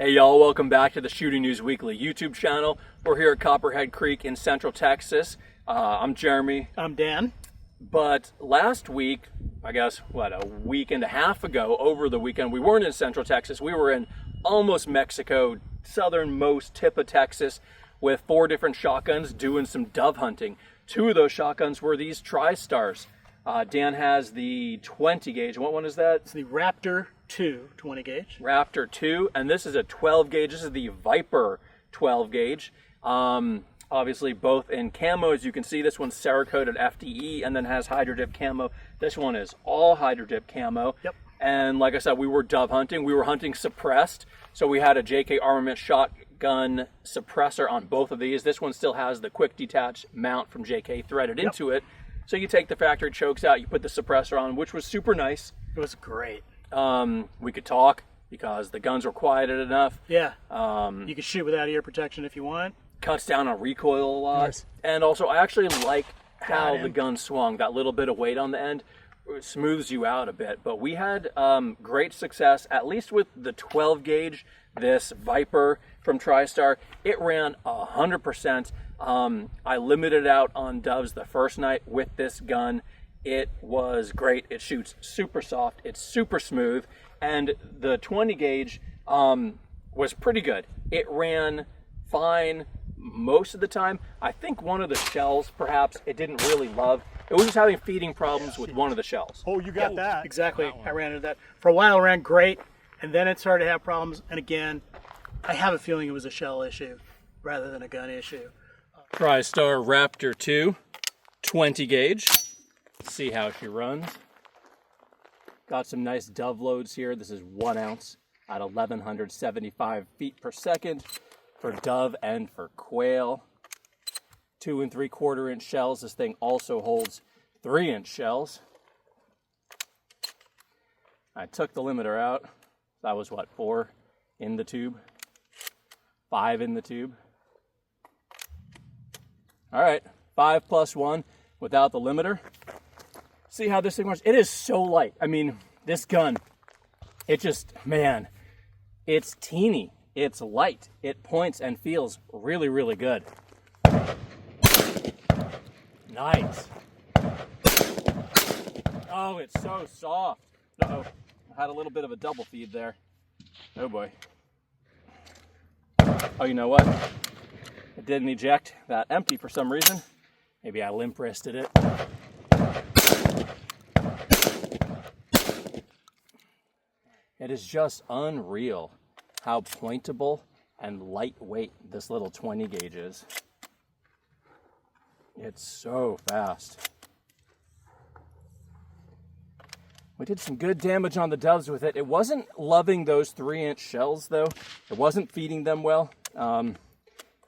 Hey y'all, welcome back to the Shooting News Weekly YouTube channel. We're here at Copperhead Creek in Central Texas. I'm Jeremy. I'm Dan. But last week, I guess, a week and a half ago, over the weekend, we weren't in Central Texas. We were in almost Mexico, southernmost tip of Texas, with 4 different shotguns doing some dove hunting. 2 of those shotguns were these TriStars. Dan has the 20 gauge. What one is that? It's the Raptor 2 20 gauge. Raptor 2, and this is a 12 gauge. This is the Viper 12 gauge. Obviously both in camo. As you can see, this one's Cerakoted FDE and then has Hydrodip camo. This one is all Hydrodip camo. Yep. And like I said, we were dove hunting. We were hunting suppressed. So we had a JK Armament shotgun suppressor on both of these. This one still has the quick detach mount from JK threaded into it. So you take the factory chokes out, you put the suppressor on, which was super nice. It was great. We could talk because the guns were quieted enough. Yeah. You could shoot without ear protection if you want. Cuts down on recoil a lot. Nice. And also, I actually like how the gun swung. That little bit of weight on the end smooths you out a bit. But we had great success, at least with the 12 gauge, this Viper from TriStar. It ran 100%. I limited out on doves the first night with this gun. It was great. It shoots super soft. It's super smooth. And the 20 gauge was pretty good. It ran fine most of the time. I think one of the shells, perhaps, it didn't really love. It was just having feeding problems with one of the shells. Oh, you got that. Exactly. I ran into that. For a while, it ran great, and then it started to have problems. And again, I have a feeling it was a shell issue rather than a gun issue. TriStar Raptor 2, 20 gauge. Let's see how she runs. Got some nice dove loads here. This is 1 ounce at 1,175 feet per second for dove and for quail. 2 3/4 inch shells. This thing also holds 3-inch shells. I took the limiter out. That was what, 4 in the tube? 5 in the tube. All right, 5 plus 1 without the limiter. See how this thing works? It is so light. I mean, this gun, it just, man, it's teeny. It's light. It points and feels really, really good. Nice. Oh, it's so soft. Uh-oh, I had a little bit of a double feed there. Oh boy. Oh, you know what? It didn't eject that empty for some reason. Maybe I limp wristed it. It is just unreal how pointable and lightweight this little 20 gauge is. It's so fast. We did some good damage on the doves with it. It wasn't loving those 3-inch shells though. It wasn't feeding them well.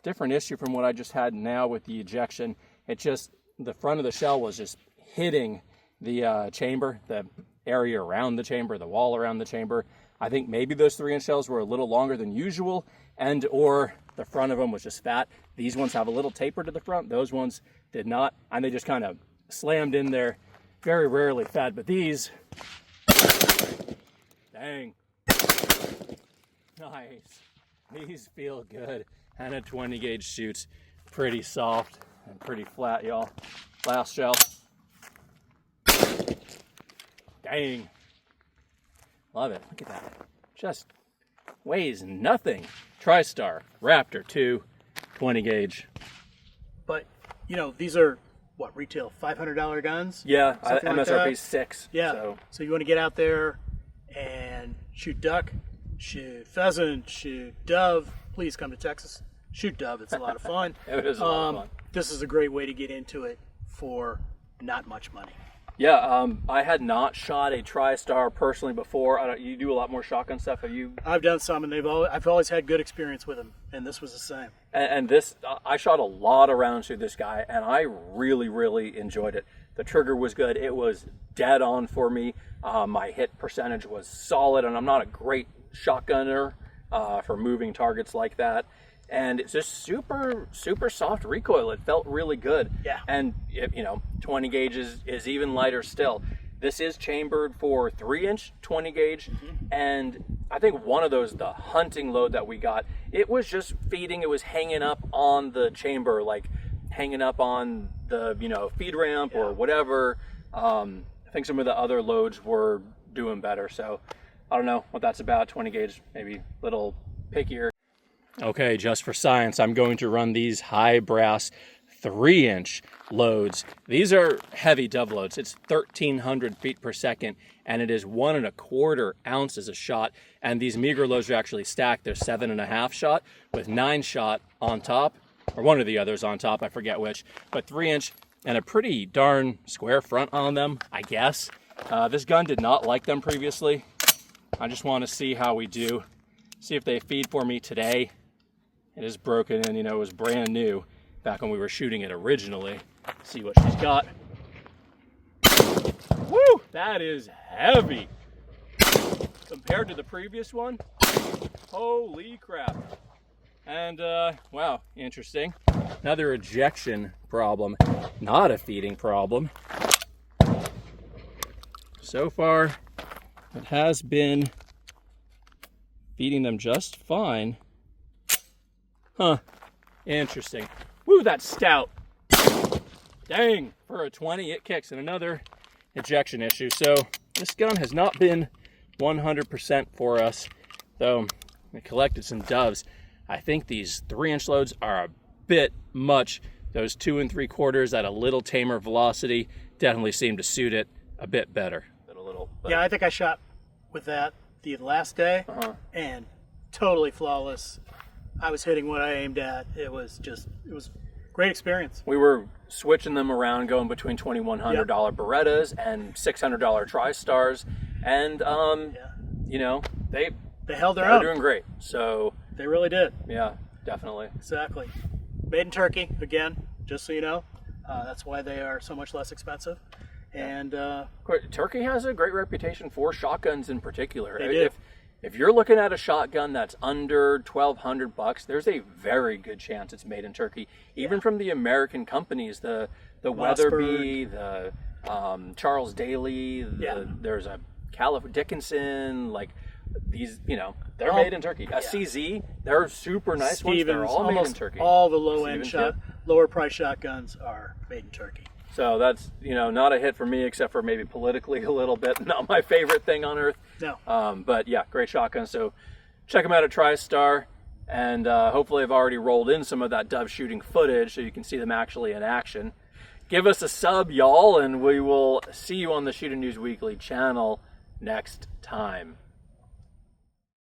Different issue from what I just had now with the ejection. It just, the front of the shell was just hitting the chamber, the area around the chamber, the wall around the chamber. I think maybe those 3-inch shells were a little longer than usual, and or the front of them was just fat. These ones have a little taper to the front. Those ones did not, and they just kind of slammed in there. Very rarely fed, but these, dang, nice. These feel good, and a 20 gauge shoots pretty soft and pretty flat, y'all. Last shell. Dang. Love it. Look at that. Just weighs nothing. TriStar Raptor 2, 20 gauge. But, you know, these are, what, retail $500 guns? Yeah, Something like MSRP that? is 6. Yeah. So you want to get out there and shoot duck, shoot pheasant, shoot dove. Please come to Texas. Shoot dove. It's a lot of fun. It is a lot of fun. This is a great way to get into it for not much money. Yeah, I had not shot a TriStar personally before. You do a lot more shotgun stuff. Have you? I've done some, and I've always had good experience with them, and this was the same. And this, I shot a lot of rounds through this guy, and I really, really enjoyed it. The trigger was good. It was dead on for me. My hit percentage was solid, and I'm not a great shotgunner for moving targets like that. And it's just super, super soft recoil. It felt really good. Yeah. And, you know, 20 gauge is even lighter still. This is chambered for 3-inch 20 gauge, and I think one of those, the hunting load that we got, it was just feeding. It was hanging up on the chamber, like hanging up on the, you know, feed ramp or whatever. I think some of the other loads were doing better. So I don't know what that's about. 20 gauge, maybe a little pickier. Okay, just for science, I'm going to run these high brass 3-inch loads. These are heavy dove loads. It's 1,300 feet per second, and it is 1¼ ounces a shot. And these meager loads are actually stacked. They're 7.5 shot with 9 shot on top, or one of the others on top, I forget which, but 3-inch and a pretty darn square front on them, I guess. This gun did not like them previously. I just want to see how we do. See if they feed for me today. It is broken in, you know, it was brand new back when we were shooting it originally. See what she's got. Woo! That is heavy. Compared to the previous one, holy crap. And, wow, interesting. Another ejection problem, not a feeding problem. So far, it has been feeding them just fine. Huh, interesting. Woo, that's stout. Dang, for a 20, it kicks. And another ejection issue. So this gun has not been 100% for us, though we collected some doves. I think these 3-inch loads are a bit much. Those 2 3/4 at a little tamer velocity definitely seem to suit it a bit better. Yeah, I think I shot with that the last day, and totally flawless. I was hitting what I aimed at. It was great experience. We were switching them around, going between $2,100 Berettas and $600 TriStars, and you know, they held their own. They're doing great. So they really did. Yeah, definitely. Exactly. Made in Turkey again, just so you know. That's why they are so much less expensive. And Turkey has a great reputation for shotguns in particular. They do. If you're looking at a shotgun that's under $1,200, there's a very good chance it's made in Turkey. Even from the American companies, the Weatherby, the Charles Daly, there's a Calif Dickinson, like these, you know, they're made in Turkey. A CZ, they're super nice ones. They're all made in Turkey. All the low-end lower price shotguns are made in Turkey. So that's, you know, not a hit for me, except for maybe politically a little bit. Not my favorite thing on earth. No. But yeah, great shotgun. So check them out at TriStar. And hopefully I've already rolled in some of that dove shooting footage so you can see them actually in action. Give us a sub, y'all, and we will see you on the Shooting News Weekly channel next time.